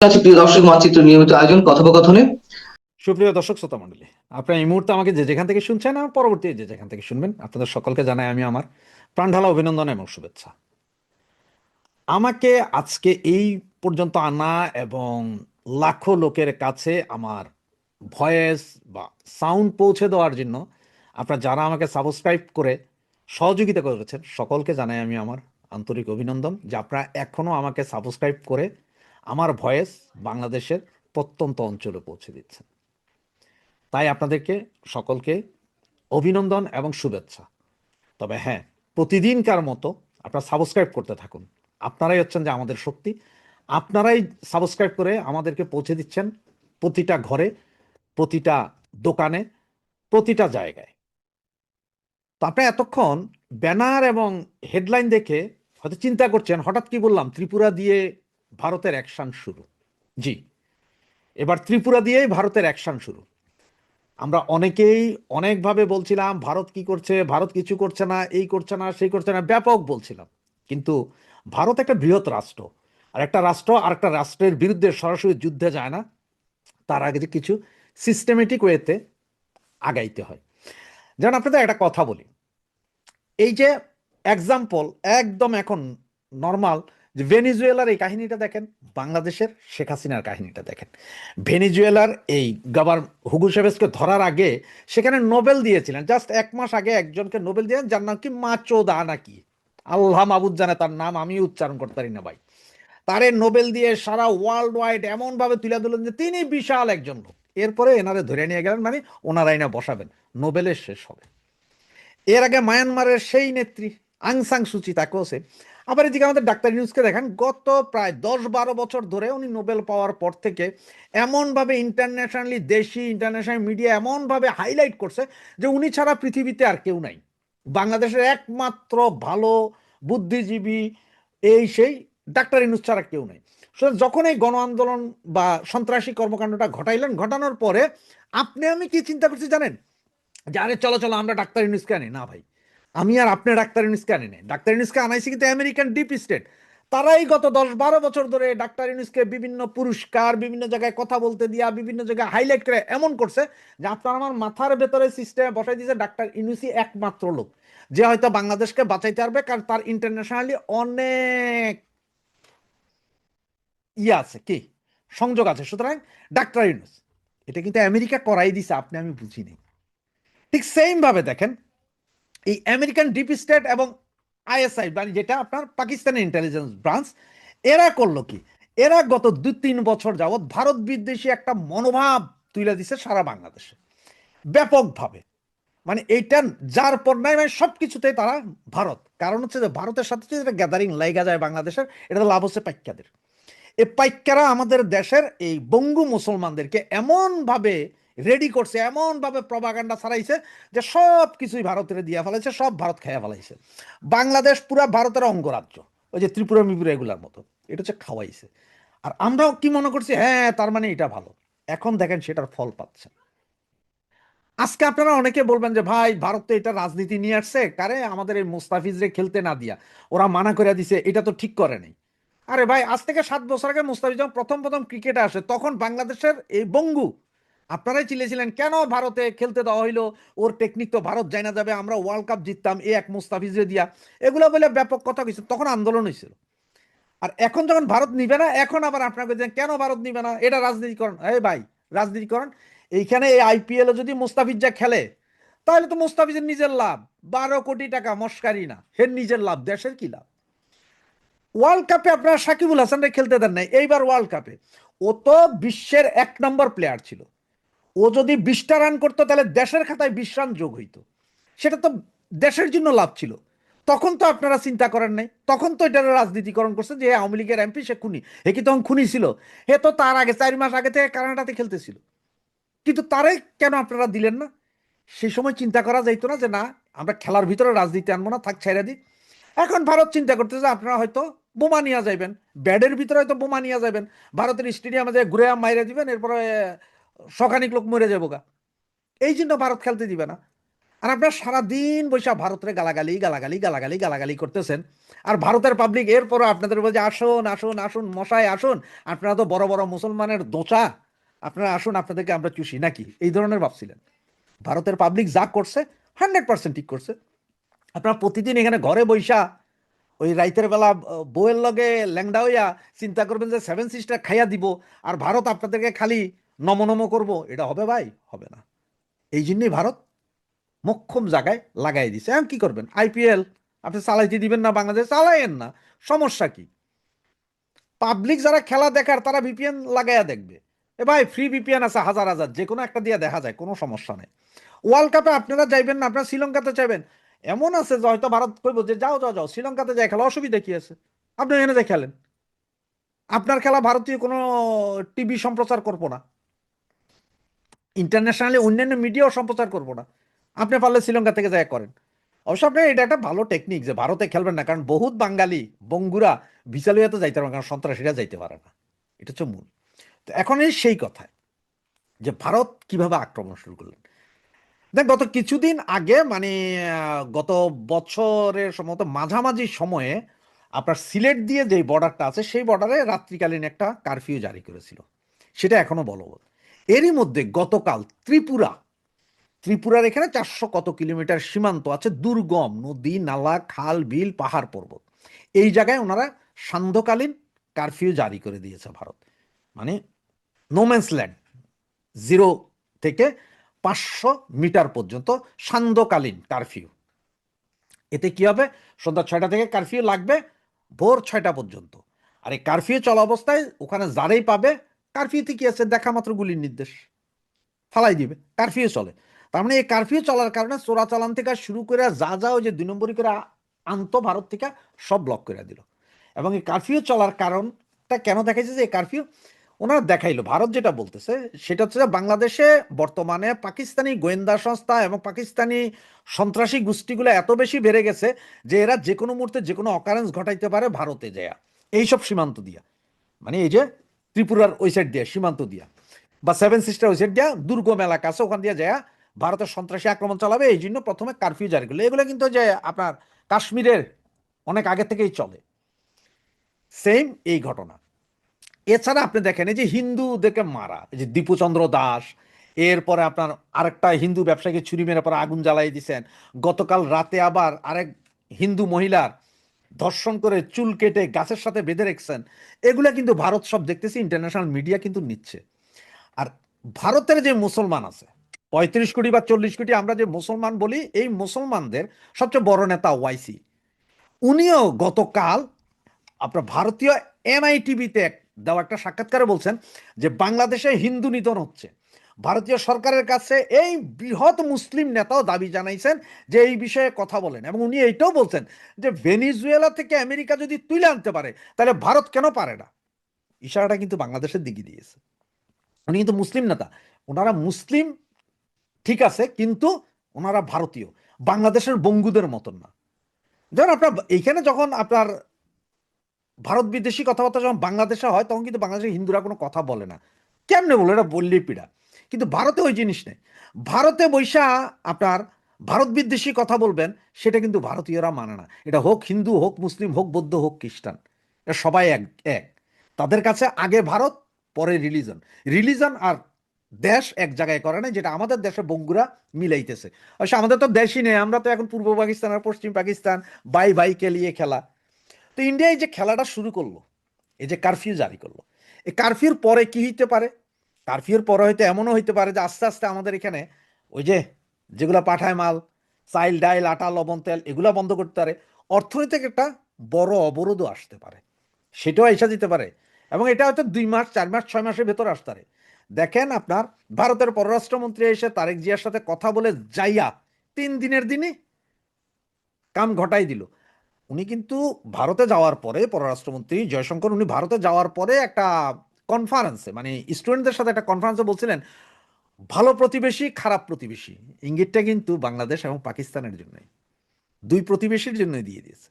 কাছে প্রিয় দর্শক মানচিত্র নিয়মিত আয়োজন কথোপকথনে। সুপ্রিয় দর্শক শ্রোতা মণ্ডলী, আপনারা এই মুহূর্তে আমাকে যে যেখান থেকে শুনছেন আর পরবর্তী যে যেখান থেকে শুনবেন, আপনাদের সকলকে জানাই আমি আমার প্রাণঢালা অভিনন্দন এবং শুভেচ্ছা। আমাকে আজকে এই পর্যন্ত আনা এবং লাখো লোকের কাছে আমার ভয়েস বা সাউন্ড পৌঁছে দেওয়ার জন্য আপনারা যারা আমাকে সাবস্ক্রাইব করে সহযোগিতা করেছেন, সকলকে জানাই আমি আমার আন্তরিক অভিনন্দন যে আপনারা এখনও আমাকে সাবস্ক্রাইব করে আমার ভয়েস বাংলাদেশের প্রত্যন্ত অঞ্চলে পৌঁছে দিচ্ছেন। তাই আপনাদেরকে সকলকে অভিনন্দন এবং শুভেচ্ছা। তবে হ্যাঁ, প্রতিদিনকার মতো আপনারা সাবস্ক্রাইব করতে থাকুন। আপনারাই হচ্ছেন যে আমাদের শক্তি। আপনারাই সাবস্ক্রাইব করে আমাদেরকে পৌঁছে দিচ্ছেন প্রতিটা ঘরে, প্রতিটা দোকানে, প্রতিটা জায়গায়। তো আপনারা এতক্ষণ ব্যানার এবং হেডলাইন দেখে হয়তো চিন্তা করছেন, হঠাৎ কি বললাম ত্রিপুরা দিয়ে ভারতের অ্যাকশন শুরু। জি, এবার ত্রিপুরা দিয়েই ভারতের অ্যাকশন শুরু। আমরা অনেকেই অনেকভাবে বলছিলাম ভারত কি করছে, ভারত কিছু করছে না, এই করছে না, সেই করছে না, ব্যাপক বলছিলাম। কিন্তু ভারত একটা বৃহৎ রাষ্ট্র, আর একটা রাষ্ট্র আর একটা রাষ্ট্রের বিরুদ্ধে সরাসরি যুদ্ধে যায় না, তার আগে যে কিছু সিস্টেমেটিক ওয়েতে আগাইতে হয়। যেমন আপনাদের একটা কথা বলি, এই যে এক্সাম্পল একদম এখন নর্মাল, যে ভেনিজুয়েলার এই কাহিনীটা দেখেন, বাংলাদেশের শেখ হাসিনার কাহিনীটা দেখেন। ভেনিজুয়েলার এই হুগো চেভেজকে ধরার আগে সেখানে নোবেল দিয়েছিলেন, জাস্ট 1 মাস আগে একজনকে নোবেল দিয়েছেন যার নাম কি মাচো দা নাকি, আল্লাহ মাবুদ জানে তার নাম, আমি উচ্চারণ করতে পারি না ভাই। তারে নোবেল দিয়ে সারা ওয়ার্ল্ড ওয়াইড এমন ভাবে তুলে দিলেন যে তিনি বিশাল একজন লোক। এরপরে এনারে ধরে নিয়ে গেলেন, মানে ওনারাই না বসাবেন, নোবেলের শেষ হবে। এর আগে মায়ানমারের সেই নেত্রী আং সাং সুচি, তাকেও সে। আবার এদিকে আমাদের ডাক্তার ইউনুসকে দেখেন, গত প্রায় 10-12 বছর ধরে উনি নোবেল পাওয়ার পর থেকে এমনভাবে ইন্টারন্যাশনালি, দেশি ইন্টারন্যাশনাল মিডিয়া এমনভাবে হাইলাইট করছে যে উনি ছাড়া পৃথিবীতে আর কেউ নাই, বাংলাদেশের একমাত্র ভালো বুদ্ধিজীবী এই সেই ডাক্তার ইউনুস ছাড়া কেউ নাই। সুতরাং যখন এই গণ আন্দোলন বা সন্ত্রাসী কর্মকাণ্ডটা ঘটাইলেন, ঘটানোর পরে আপনি আমি কি চিন্তা করছি জানেন, যে আরে চলো চলো আমরা ডাক্তার ইউনুসকে আনি না ভাই। আমি আর আপনি ডাক্তার ইউনুসকে আনি নাই, ডাক্তার ইউনুসকে আনাইছি কিন্তু আমেরিকান ডিপ স্টেট। তারাই গত 10-12 বছর ধরে ডাক্তার ইউনুসকে বিভিন্ন পুরস্কার, বিভিন্ন জায়গায় কথা বলতে দিয়া, বিভিন্ন জায়গায় হাইলাইট করে এমন করছে যে আপনার আমার মাথার ভেতরে সিস্টেমে বসাই দিয়েছে ডাক্তার ইউনুসই একমাত্র লোক যে হয়তো বাংলাদেশকে বাঁচাইতে পারবে, কারণ তার ইন্টারন্যাশনালি অনেক ইয়ে আছে, কি সংযোগ আছে। সুতরাং ডাক্তার ইউনুস, এটা কিন্তু আমেরিকা করাই দিছে, আপনি আমি বুঝিনি। ঠিক সেম ভাবে দেখেন, এই আমেরিকান ডিপ স্টেট এবং আইএসআই, মানে যেটা আপনার পাকিস্তানের ইন্টেলিজেন্স ব্রাঞ্চ, এরা করলো কি, এরা গত 2-3 বছর যাবৎ ভারত বিদ্বেষী একটা মনোভাব তুলে দিছে সারা বাংলাদেশে ব্যাপকভাবে। মানে এইটা যার পর নাই, মানে সবকিছুতে তারা ভারত, কারণ হচ্ছে যে ভারতের সাথে যেটা গ্যাদারিং লাইগা যায় বাংলাদেশের, এটা লাভ হচ্ছে পাইক্যাদের। এই পাইক্যারা আমাদের দেশের এই বঙ্গু মুসলমানদেরকে এমন ভাবে রেডি করছে, এমন ভাবে প্রপাগান্ডা ছড়াইছে যে সব কিছুই ভারতের দিয়া ফেলাইছে, সব ভারত খাইয়া ফেলাইছে। বাংলাদেশ পুরা ভারতের অঙ্গরাজ্য, ওই যে ত্রিপুরা মিপুরা এগুলার মতো, এটা হচ্ছে খাওয়াইছে। আর আমরাও কি মনে করছি, হ্যাঁ তার মানে এটা ভালো। এখন দেখেন সেটার ফল পাচ্ছে। আজকে আপনারা অনেকে বলবেন যে ভাই ভারত তো এটা রাজনীতি নিয়ে আসছে, কারে আমাদের এই মুস্তাফিজরে খেলতে না দিয়া ওরা মানা করে দিছে, এটা তো ঠিক করে নাই। আরে ভাই, আজ থেকে 7 বছর আগে মুস্তাফিজ যখন প্রথম প্রথম ক্রিকেটে আসে, তখন বাংলাদেশের এই বঙ্গু আপনারাই চিলেছিলেন কেন ভারতে খেলতে দেওয়া হইলো, ওর টেকনিক তো ভারত যাই না যাবে, আমরা ওয়ার্ল্ড কাপ জিততাম এই এক মুস্তাফিজরে দিয়া, এগুলো বলে ব্যাপক কথা কিছু, তখন আন্দোলন হয়েছিল। আর এখন যখন ভারত নিবে না, এখন আবার আপনাকে কেন ভারত নিবে না, এটা রাজনীতিকরণ। এই ভাই, রাজনীতিকরণ এইখানে এই আইপিএল যদি মুস্তাফিজ যা খেলে, তাহলে তো মুস্তাফিজের নিজের লাভ, 12 কোটি টাকা মস্কারি না, হের নিজের লাভ, দেশের কি লাভ। ওয়ার্ল্ড কাপে আপনারা সাকিবুল হাসানকে খেলতে দেন নাই, এইবার ওয়ার্ল্ড কাপে ও তো বিশ্বের 1 নম্বর প্লেয়ার ছিল। ও যদি 20টা রান করতো তাহলে দেশের খাতায় 20 রান যোগ হইতো, সেটা তো দেশের জন্য লাভ ছিল। তখন তো আপনারা চিন্তা করেন নাই, তখন তো এটা রাজনীতিকরণ করছে যে আওয়ামী লীগের এমপি সে খুনি। হে কি তখন খুনি ছিল? হে তো তার আগে 4 মাস আগে থেকে কানাডাতে খেলতেছিল। কিন্তু তারে কেন আপনারা দিলেন না? সেই সময় চিন্তা করা যাইতো না যে না, আমরা খেলার ভিতরে রাজনীতি আনবো না, থাক ছেড়ে দিই। এখন ভারত চিন্তা করতেছে আপনারা হয়তো বোমা নিয়ে যাইবেন, ব্যাডের ভিতরে হয়তো বোমা নিয়ে যাবেন, ভারতের স্টেডিয়ামে যে ঘুরে মাইরে দিবেন, এরপরে শখানিক লোক মরে যাবো গা। এই জন্য ভারত খেলতে দিবে না। আর আপনারা সারাদিন বৈশা ভারতের গালাগালি গালাগালি গালাগালি গালাগালি করতেছেন। আর ভারতের পাবলিক এরপরও আপনাদের বলছে আসুন আসুন আসুন মশাই আসুন, আপনারা তো বড় বড় মুসলমানের দোচা, আপনারা আসুন আপনাদেরকে আমরা চুষি নাকি, এই ধরনের ভাবছিলেন। ভারতের পাবলিক যা করছে 100% ঠিক করছে। আপনারা প্রতিদিন এখানে ঘরে বৈশা ওই রাইতের বেলা বউয়ের লগে ল্যাংডা হইয়া চিন্তা করবেন যে সেভেন সিস্টার খাইয়া দিব, আর ভারত আপনাদেরকে খালি নম করব, এটা হবে ভাই? হবে না। এই জন্যই ভারত মোক্ষম জায়গায় লাগাই দিছে। এখন কি করবেন? আইপিএল আপনি চালাইতে দিবেন না? বাংলাদেশ চালাইয়েন না, সমস্যা কি? পাবলিক যারা খেলা দেখার তারা ভিপিএন লাগাইয়া দেখবে। এ ভাই ফ্রি ভিপিএন আছে হাজার হাজার, যে কোনো একটা দিয়ে দেখা যায়, কোনো সমস্যা নেই। ওয়ার্ল্ড কাপে আপনারা যাইবেন না, আপনারা শ্রীলঙ্কাতে চাইবেন, এমন আছে যে হয়তো ভারত কইব যে যাও যাও যাও শ্রীলঙ্কাতে যাই খেলা, অসুবিধা কি আছে? আপনি এখানে যাই খেলেন, আপনার খেলা ভারতীয় কোনো টিভি সম্প্রচার করবো না, ইন্টারন্যাশনালি অন্যান্য মিডিয়াও সম্প্রচার করবো না, আপনি পারলে শ্রীলঙ্কা থেকে যাই করেন। অবশ্য আপনার এটা একটা ভালো টেকনিক যে ভারতে খেলবেন না, কারণ বহুত বাঙালি বঙ্গুরা ভিসা তো যাইতে পারে না, কারণ সন্ত্রাসীরা যাইতে পারে না। এটা হচ্ছে মূল। তো এখন এই সেই কথায় যে ভারত কিভাবে আক্রমণ শুরু করলেন। দেখ গত কিছুদিন আগে মানে গত বছরের সম্ভবত মাঝামাঝি সময়ে আপনার সিলেট দিয়ে যে বর্ডারটা আছে সেই বর্ডারে রাত্রিকালীন একটা কারফিউ জারি করেছিল, সেটা এখনো বলবৎ। এরই মধ্যে গতকাল ত্রিপুরার এখানে 400 কত কিলোমিটার সীমান্ত আছে, দুর্গম নদী নালা খাল বিল পাহাড় পর্বত, এই জায়গায় ওনারা সান্ধ্যকালীন কারফিউ জারি করে দিয়েছে ভারত। মানে নোম্যান্স ল্যান্ড, 0 থেকে 500 মিটার পর্যন্ত সান্ধ্যকালীন কারফিউ। এতে কি হবে? সন্ধ্যা 6টা থেকে কারফিউ লাগবে ভোর 6টা পর্যন্ত। আর এই কারফিউ চলা অবস্থায় ওখানে যারাই পাবে, কারফিউতে কি আছে, দেখা মাত্র গুলির নির্দেশ, ফালাই দিবে, কারফিউ চলে। তার মানে এই কারফিউ চলার কারণে চোরাচালান থেকে শুরু করে যা যা ওই যে 2 নম্বরই করে আনতো ভারত থেকে, সব ব্লক করে দিল। এবং এই কারফিউ চলার কারণটা কেন দেখাইছে যে এই কারফিউ ওনারা দেখাইলো, ভারত যেটা বলতেছে সেটা হচ্ছে যে বাংলাদেশে বর্তমানে পাকিস্তানি গোয়েন্দা সংস্থা এবং পাকিস্তানি সন্ত্রাসী গোষ্ঠীগুলো এত বেশি বেড়ে গেছে যে এরা যে কোনো মুহূর্তে যে কোনো অকারেন্স ঘটাইতে পারে ভারতে যায় এইসব সীমান্ত দিয়া, মানে এই যে ত্রিপুরার ওই সাইড দিয়া সীমান্ত দিয়া বা সেভেন সিস্টার ওই সাইড দিয়া দুর্গম এলাকা আছে ওখান দিয়ে যায় ভারতের সন্ত্রাসী আক্রমণ চালাবে। এই জন্য প্রথমে কারফিউ জারি করলো। এগুলো কিন্তু যে আপনার কাশ্মীরের অনেক আগে থেকেই চলে সেম এই ঘটনা। এছাড়া আপনি দেখেন এই যে হিন্দুদেরকে মারা, এই যে দীপুচন্দ্র দাস, এরপরে আপনার আরেকটা হিন্দু ব্যবসায়ীকে ছুরি মেরে পরে আগুন জ্বালাই দিয়েছেন, গতকাল রাতে আবার আরেক হিন্দু মহিলার ধর্ষণ করে চুল কেটে গাছের সাথে বেঁধে রেখেছেন। এগুলা কিন্তু ভারত সব দেখতেছি, ইন্টারন্যাশনাল মিডিয়া কিন্তু নিচ্ছে। আর ভারতের যে মুসলমান আছে 35 কোটি বা 40 কোটি, আমরা যে মুসলমান বলি, এই মুসলমানদের সবচেয়ে বড় নেতা ওয়াইসি, উনিও গতকাল আপনার ভারতীয় এনআইটিভিতে দেওয়া একটা সাক্ষাৎকারে বলছেন যে বাংলাদেশে হিন্দু নিধন হচ্ছে। ভারতীয় সরকারের কাছে এই বৃহৎ মুসলিম নেতাও দাবি জানাইছেন যে এই বিষয়ে কথা বলেন, এবং উনি এইটাও বলছেন যে ভেনিজুয়েলা থেকে আমেরিকা যদি তুলে আনতে পারে তাহলে ভারত কেন পারে না। ইশারাটা কিন্তু বাংলাদেশের দিকে দিয়েছে। উনি কিন্তু মুসলিম নেতা, ওনারা মুসলিম ঠিক আছে, কিন্তু ওনারা ভারতীয়, বাংলাদেশের বঙ্গুদের মতন না। যেমন আপনার এইখানে যখন আপনার ভারত বিদেশি কথাবার্তা যখন বাংলাদেশে হয় তখন কিন্তু বাংলাদেশের হিন্দুরা কোনো কথা বলে না, কেমনে বলে, এটা বললেই পীড়া। কিন্তু ভারতে ওই জিনিস নেই। ভারতে বৈশা আপনার ভারত বিদ্বেষী কথা বলবেন, সেটা কিন্তু ভারতীয়রা মানে না। এটা হোক হিন্দু, হোক মুসলিম, হোক বৌদ্ধ, হোক খ্রিস্টান, এটা সবাই এক এক। তাদের কাছে আগে ভারত, পরে রিলিজন। রিলিজন আর দেশ এক জায়গায় করে না, যেটা আমাদের দেশে বঙ্গুরা মিলাইতেছে। অবশ্য আমাদের তো দেশই নেই, আমরা তো এখন পূর্ব পাকিস্তান আর পশ্চিম পাকিস্তান বাই বাইকে নিয়ে খেলা। তো ইন্ডিয়া এই যে খেলাটা শুরু করলো, এই যে কারফিউ জারি করলো, এই কারফিউর পরে কি হইতে পারে? কারফিউর পরে হয়তো এমনও হইতে পারে যে আস্তে আস্তে আমাদের এখানে ওই যে যেগুলো পাঠায় মাল, চাইল ডাইল আটা লবণ তেল, এগুলো বন্ধ করতে পারে। অর্থনৈতিক একটা বড় অবরোধও আসতে পারে, সেটাও এসে যেতে পারে। এবং এটা হয়তো 2 মাস 4 মাস 6 মাসের ভেতর আসতে পারে। দেখেন আপনার ভারতের পররাষ্ট্রমন্ত্রী এসে তারেক জিয়ার সাথে কথা বলে যাইয়া 3 দিনের দিনই কাম ঘটাই দিল। উনি কিন্তু ভারতে যাওয়ার পরে পররাষ্ট্রমন্ত্রী জয়শঙ্কর, উনি ভারতে যাওয়ার পরে একটা কনফারেন্সে মানে স্টুডেন্টদের সাথে একটা কনফারেন্সে বলছিলেন ভালো প্রতিবেশী খারাপ প্রতিবেশী, ইঙ্গিতটা কিন্তু বাংলাদেশ এবং পাকিস্তানের জন্যই, দুই প্রতিবেশীর জন্যই দিয়ে দিয়েছে।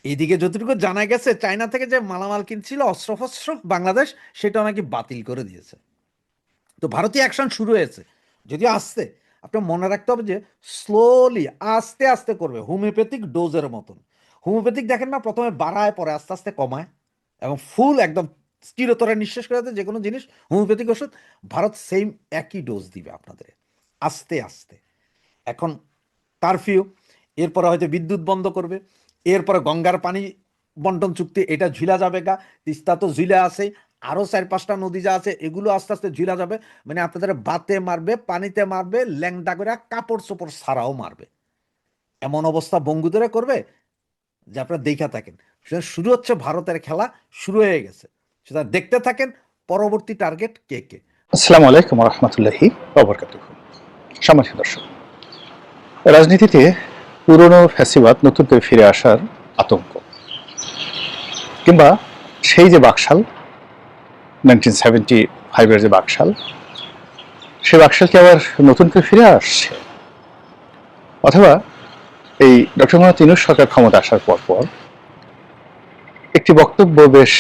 এইদিকে যতটুকু জানা গেছে চায়না থেকে যে মালামাল কিনছিল অস্ত্রশস্ত্র বাংলাদেশ, সেটা নাকি বাতিল করে দিয়েছে। তো ভারতীয় অ্যাকশন শুরু হয়েছে, যদিও আসছে। আপনার মনে রাখতে হবে যে স্লোলি আস্তে আস্তে করবে, হোমিওপ্যাথিক ডোজের মতন। হোমিওপ্যাথিক দেখেন না, প্রথমে বাড়ায় পরে আস্তে আস্তে কমায় এবং ফুল একদম চিরতরে নিঃশেষ করে দেয় যে কোনো জিনিস। হোমিওপ্যাথিক ওষুধ ভারত সেম একই ডোজ দিবে আপনাদের আস্তে আস্তে। এখন কারফিউ, এরপরে হয়তো বিদ্যুৎ বন্ধ করবে, এরপরে গঙ্গার পানি বন্টন চুক্তি এটা ঝুলা যাবে গা, তিস্তা তো ঝুলে আছে, আরো 4-5টা নদী যা আছে এগুলো আস্তে আস্তে ঝুলা যাবে। মানে আপনাদের বাতে মারবে, পানিতে মারবে, ল্যাংটা করে কাপড় চোপড় ছাড়াও মারবে, এমন অবস্থা বঙ্গুদেরা করবে যে আপনারা দেখা থাকেন। শুরু হচ্ছে ভারতের খেলা, শুরু হয়ে গেছে, সেটা দেখতে থাকেন। পরবর্তী টার্গেট কে কে। আসসালামু আলাইকুম রহমতুল্লাহি ওয়াবারাকাতুহু। সম্মানিত দর্শক, রাজনীতিতে পুরনো ফ্যাসিবাদ নতুন করে ফিরে আসার আতঙ্ক, কিংবা সেই যে বাকশাল 1975-এর যে বাকশাল, সেই বাকশাল কি আবার নতুন করে ফিরে আসছে, অথবা এই ডক্টর মোহাম্মদ ইউনূস সরকার ক্ষমতা আসার পর একটি বক্তব্য বেশ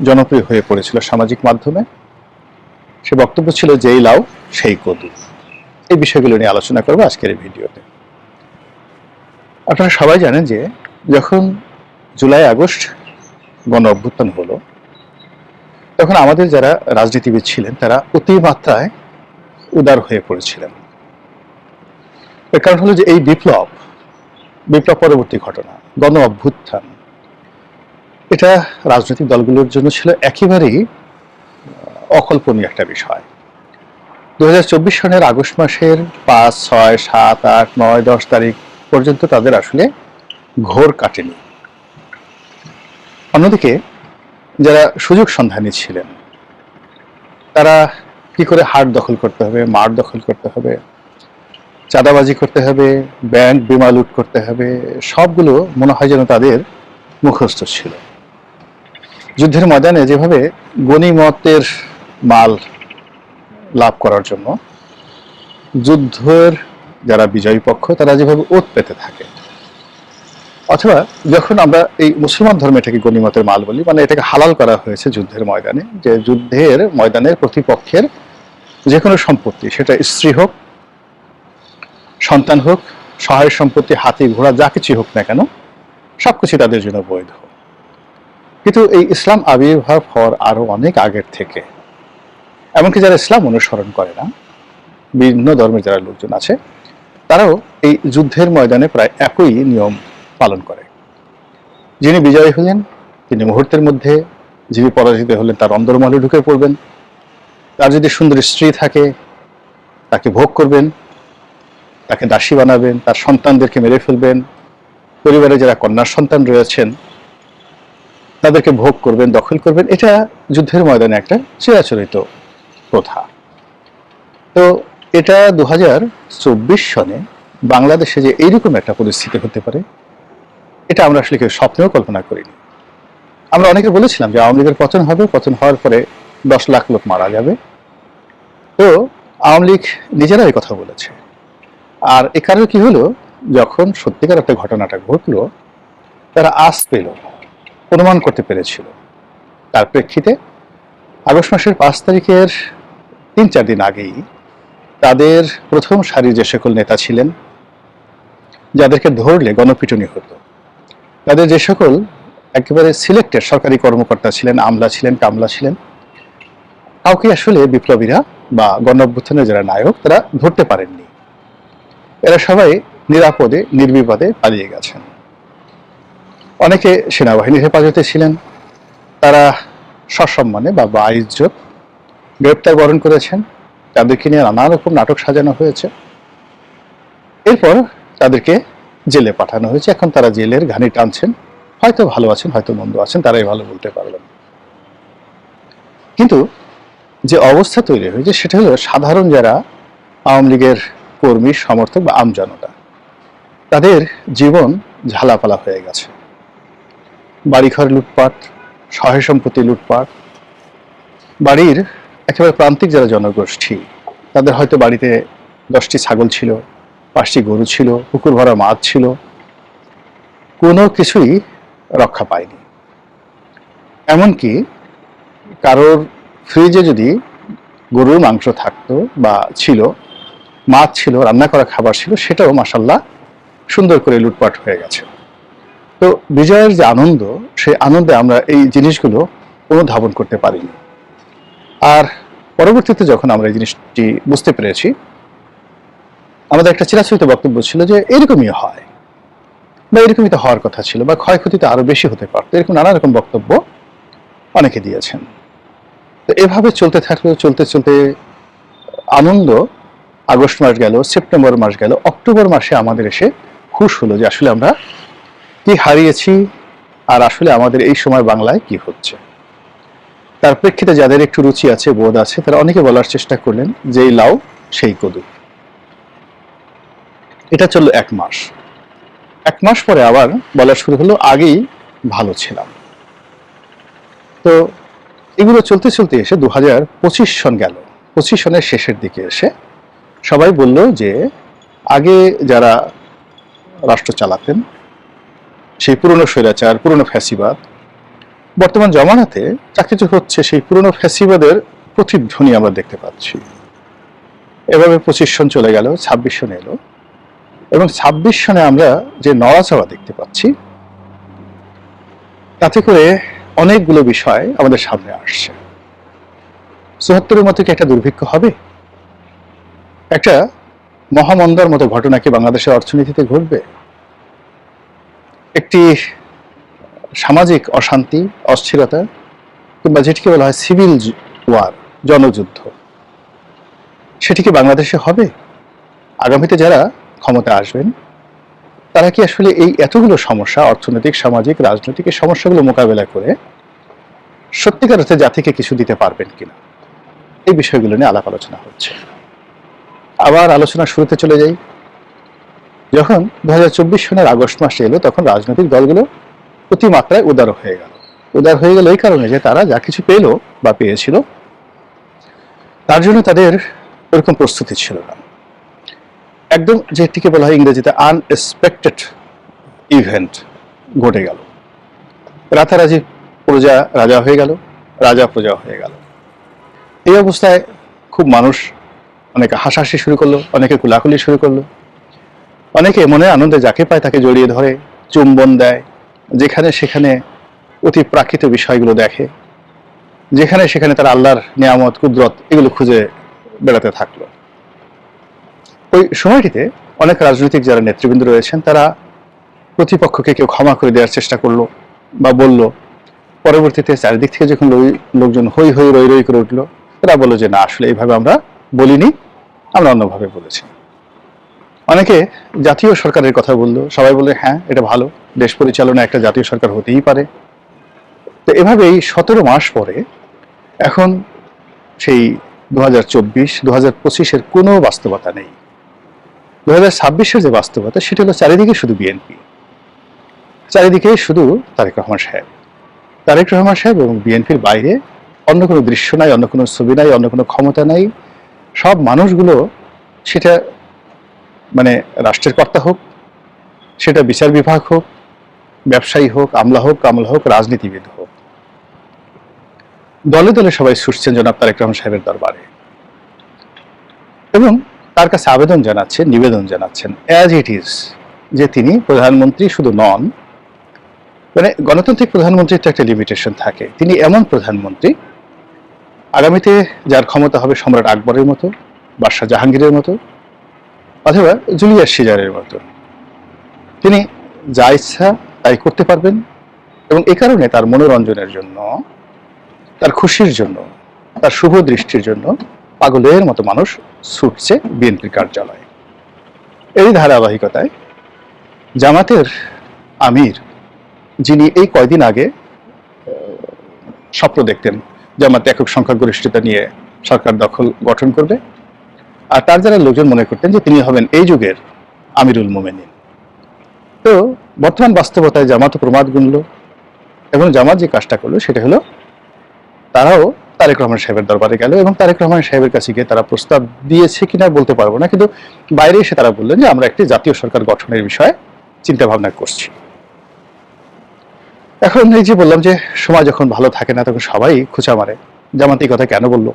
জনপ্রিয় হয়ে পড়েছিল সামাজিক মাধ্যমে। সে বক্তব্য ছিল যেই লাউ সেই কদু। এই বিষয়গুলো নিয়ে আলোচনা করবো আজকের এই ভিডিওতে। আপনারা সবাই জানেন যে যখন জুলাই আগস্ট গণ অভ্যুত্থান হলো, তখন আমাদের যারা রাজনীতিবিদ ছিলেন তারা অতিমাত্রায় উদার হয়ে পড়েছিলেন। এর কারণ হলো যে এই বিপ্লব পরবর্তী ঘটনা গণ অভ্যুত্থান, এটা রাজনৈতিক দলগুলোর জন্য ছিল একেবারেই অকল্পনীয় একটা বিষয়। 2024 সনের আগস্ট মাসের 5, 6, 7, 8, 9, 10 তারিখ পর্যন্ত তাদের আসলে ঘোর কাটেনি। অন্যদিকে যারা সুযোগ সন্ধানী ছিলেন তারা কি করে হাট দখল করতে হবে, মাঠ দখল করতে হবে, চাঁদাবাজি করতে হবে, ব্যাংক বিমা লুট করতে হবে, সবগুলো মনে হয় যেন তাদের মুখস্থ ছিল। যুদ্ধের ময়দানে যেভাবে গনিমতের মাল লাভ করার জন্য যুদ্ধের যারা বিজয়ী পক্ষ তারা যেভাবে ওত পেতে থাকে, অথবা যখন আমরা এই মুসলমান ধর্মে এটাকে গনিমতের মাল বলি, মানে এটাকে হালাল করা হয়েছে যুদ্ধের ময়দানে, যে যুদ্ধের ময়দানের প্রতিপক্ষের যে কোনো সম্পত্তি, সেটা স্ত্রী হোক, সন্তান হোক, সহায় সম্পত্তি, হাতি ঘোড়া, যা কিছু হোক না কেন, সবকিছু তাদের জন্য বৈধ। কিন্তু এই ইসলাম আবির্ভাব হওয়ার আরো অনেক আগের থেকে, এমনকি যারা ইসলাম অনুসরণ করে না, বিভিন্ন ধর্মের যারা লোকজন আছে, তারাও এই যুদ্ধের ময়দানে প্রায় একই নিয়ম পালন করে। যিনি বিজয়ী হলেন তিনি মুহূর্তের মধ্যে, যিনি পরাজিত হলেন তার অন্দরমহলে ঢুকে পড়বেন, তার যদি সুন্দর স্ত্রী থাকে তাকে ভোগ করবেন, তাকে দাসী বানাবেন, তার সন্তানদেরকে মেরে ফেলবেন, পরিবারে যারা কন্যা সন্তান রয়েছেন তাদেরকে ভোগ করবেন, দখল করবেন। এটা যুদ্ধের ময়দানে একটা চিরাচরিত প্রথা। তো এটা 2024 সনে বাংলাদেশে যে এইরকম একটা পরিস্থিতি হতে পারে, এটা আমরা আসলে কেউ স্বপ্নেও কল্পনা করিনি। আমরা অনেকে বলেছিলাম যে আওয়ামী লীগের পতন হবে, পতন হওয়ার পরে 10 লাখ লোক মারা যাবে। তো আওয়ামী লীগ নিজেরা এই কথা বলেছে। আর এ কারণে কি হলো, যখন সত্যিকার একটা ঘটনাটা ঘটলো, তারা আজ পেল, অনুমান করতে পেরেছিল। তার প্রেক্ষিতে আগস্ট মাসের 5 তারিখের 3-4 দিন আগেই তাদের প্রথম সারির যে সকল নেতা ছিলেন, যাদেরকে ধরলে গণপিটুনি হতো, তাদের যে সকল একেবারে সিলেক্টেড সরকারি কর্মকর্তা ছিলেন, আমলা ছিলেন, কামলা ছিলেন, কাউকে আসলে বিপ্লবীরা বা গণ অভ্যুত্থানের যারা নায়ক তারা ধরতে পারেননি। এরা সবাই নিরাপদে নির্বিবাদে পালিয়ে গেছেন। অনেকে সেনাবাহিনীর হেফাজতে ছিলেন, তারা সসম্মানে বা বাইজ্জত গ্রেপ্তার বরণ করেছেন, তাদেরকে নিয়ে নানা রকম নাটক সাজানো হয়েছে। এরপর তাদেরকে জেলে পাঠানো হয়েছে। এখন তারা জেলের ঘানি টানছেন, হয়তো ভালো আছেন, হয়তো মন্দ আছেন, তারাই ভালো বলতে পারবেন। কিন্তু যে অবস্থা তৈরি হয়েছে সেটা হলো সাধারণ যারা আওয়ামী লীগের কর্মী, সমর্থক বা আমজনতা, তাদের জীবন ঝালাপালা হয়ে গেছে। বাড়িঘর লুটপাট, সহায় সম্পত্তি লুটপাট, বাড়ির একেবারে প্রান্তিক যারা জনগোষ্ঠী, তাদের হয়তো বাড়িতে 10টি ছাগল ছিল, 5টি গরু ছিল, পুকুর ভরা মাছ ছিল, কোনো কিছুই রক্ষা পায়নি। এমনকি কারোর ফ্রিজে যদি গরুর মাংস থাকতো বা ছিল, মাছ ছিল, রান্না করা খাবার ছিল, সেটাও মাশাআল্লাহ সুন্দর করে লুটপাট হয়ে গেছে। তো বিজয়ের যে আনন্দ, সেই আনন্দে আমরা এই জিনিসগুলো অনুধাবন করতে পারিনি। আর পরবর্তীতে যখন আমরা এই জিনিসটি বুঝতে পেরেছি, আমাদের একটা চিরাচরিত বক্তব্য ছিল যে এরকমই হয়, বা এরকমই তো হওয়ার কথা ছিল, বা ক্ষয়ক্ষতি তো আরো বেশি হতে পারতো, এরকম নানা রকম বক্তব্য অনেকে দিয়েছেন। তো এভাবে চলতে থাকলো, চলতে চলতে আনন্দ আগস্ট মাস গেল, সেপ্টেম্বর মাস গেল, অক্টোবর মাসে আমাদের এসে হুঁশ হলো যে আসলে আমরা কি হারিয়েছি, আর আসলে আমাদের এই সময় বাংলায় কি হচ্ছে। তার প্রেক্ষিতে যাদের একটু রুচি আছে, বোধ আছে, তারা অনেকে বলার চেষ্টা করলেন যে এই লাউ সেই কদু। এটা চললো 1 মাস। 1 মাস পরে আবার বলা শুরু হলো আগেই ভালো ছিলাম। তো এগুলো চলতে চলতে এসে 2025 সন গেল। 25 সনের শেষের দিকে এসে সবাই বলল যে আগে যারা রাষ্ট্র চালাতেন, সেই পুরনো স্বৈরাচার, পুরনো ফ্যাসিবাদ, বর্তমান জমানাতে চাকরিতে হচ্ছে সেই পুরনো ফ্যাসিবাদের প্রতিধ্বনি আমরা দেখতে পাচ্ছি। এভাবে 25 সন চলে গেল, 26 সন এলো, এবং 26 সনে আমরা যে নড়াচড়া দেখতে পাচ্ছি, তাতে করে অনেকগুলো বিষয় আমাদের সামনে আসছে। 74-এর মতো কি একটা দুর্ভিক্ষ হবে? একটা মহামন্দার মতো ঘটনা কি বাংলাদেশের অর্থনীতিতে ঘটবে? একটি সামাজিক অশান্তি, অস্থিরতা, কিংবা যেটিকে বলা হয় সিভিল ওয়ার, জনযুদ্ধ, সেটি কি বাংলাদেশে হবে? আগামীতে যারা ক্ষমতা আসবেন, তারা কি আসলে এই এতগুলো সমস্যা, অর্থনৈতিক, সামাজিক, রাজনৈতিক এই সমস্যাগুলো মোকাবেলা করে সত্যিকার অর্থে জাতিকে কিছু দিতে পারবেন কিনা, এই বিষয়গুলো নিয়ে আলাপ আলোচনা হচ্ছে। আবার আলোচনা শুরুতে চলে যাই। যখন 2024 সনের আগস্ট মাসে এলো, তখন রাজনৈতিক দলগুলো অতিমাত্রায় উদার হয়ে গেল। উদার হয়ে গেল এই কারণে যে তারা যা কিছু পেল বা পেয়েছিল, তার জন্য তাদের ওরকম প্রস্তুতি ছিল না। একদম যেটিকে বলা হয় ইংরেজিতে আনএক্সপেক্টেড ইভেন্ট ঘটে গেল। রাতারাজি প্রজা রাজা হয়ে গেল, রাজা প্রজা হয়ে গেল। এই অবস্থায় খুব মানুষ অনেকে হাসাহাসি শুরু করলো, অনেকে কুলাকুলি শুরু করলো, অনেকে মনে আনন্দে যাকে পায় তাকে জড়িয়ে ধরে, চুম্বন দেয়, যেখানে সেখানে অতি প্রাকৃত বিষয়গুলো দেখে, যেখানে সেখানে তারা আল্লাহর নিয়ামত, কুদরত এগুলো খুঁজে বেড়াতে থাকলো। ওই সময়টিতে অনেক রাজনৈতিক যারা নেতৃবৃন্দ রয়েছেন, তারা প্রতিপক্ষকে কেউ ক্ষমা করে দেওয়ার চেষ্টা করলো বা বলল। পরবর্তীতে চারিদিক থেকে যখন লোকজন হই হই রই রই করে উঠলো, তারা বললো যে না, আসলে এইভাবে আমরা বলিনি, আমরা অন্যভাবে বলেছি। অনেকে জাতীয় সরকারের কথা বললো, সবাই বললো হ্যাঁ এটা ভালো, দেশ পরিচালনা একটা জাতীয় সরকার হতেই পারে। তো এভাবেই 17 মাস পরে এখন সেই 2024-2025-এর কোনো বাস্তবতা নেই। 2026-এর যে বাস্তবতা, সেটা হলো চারিদিকে শুধু বিএনপি, চারিদিকে শুধু তারেক রহমান সাহেব। তারেক রহমান সাহেব এবং বিএনপির বাইরে অন্য কোনো দৃশ্য নাই, অন্য কোনো ছবি নাই, অন্য কোনো ক্ষমতা নাই। সব মানুষগুলো, সেটা মানে রাষ্ট্রের কর্তা হোক, সেটা বিচার বিভাগ হোক, ব্যবসায়ী হোক, আমলা হোক, কামলা হোক, রাজনীতিবিদ হোক, দলে দলে সবাই ছুটছেন জনাব তারেক রহমান সাহেবের দরবারে এবং তার কাছে আবেদন জানাচ্ছেন, নিবেদন জানাচ্ছেন অ্যাজ ইট ইজ, যে তিনি প্রধানমন্ত্রী শুধু নন, মানে গণতান্ত্রিক প্রধানমন্ত্রীর তো একটা লিমিটেশন থাকে। তিনি এমন প্রধানমন্ত্রী, আগামীতে যার ক্ষমতা হবে সম্রাট আকবরের মতো, বাদশাহ জাহাঙ্গীরের মতো, অথবা জুলিয়াস সিজারের মতো। তিনি যা ইচ্ছা তাই করতে পারবেন, এবং এ কারণে তার মনোরঞ্জনের জন্য, তার খুশির জন্য, তার শুভ দৃষ্টির জন্য পাগলের মতো মানুষ ছুটছে বিএনপির কার্যালয়ে। এই ধারাবাহিকতায় জামাতের আমির, যিনি এই কয়দিন আগে স্বপ্ন দেখতেন জামাত একক সংখ্যাগরিষ্ঠতা নিয়ে সরকার গঠন করবে, আর তার যারা লোকজন মনে করতেন যে তিনি হবেন এই যুগের আমিরুল মোমেনিন, তো বর্তমান বাস্তবতায় জামাত প্রমাদ গুনল এবং জামাত যে কাজটা করলো সেটা হলো তারাও তারেক রহমান সাহেবের দরবারে গেল এবং তারেক রহমান সাহেবের কাছে গিয়ে তারা প্রস্তাব দিয়েছে কিনা বলতে পারবো না, কিন্তু বাইরে এসে তারা বললেন যে আমরা একটি জাতীয় সরকার গঠনের বিষয়ে চিন্তা ভাবনা করছি। এখন এই যে বললাম যে সময় যখন ভালো থাকে না তখন সবাই খোঁচা মারে, জামাত এই কথা কেন বললো,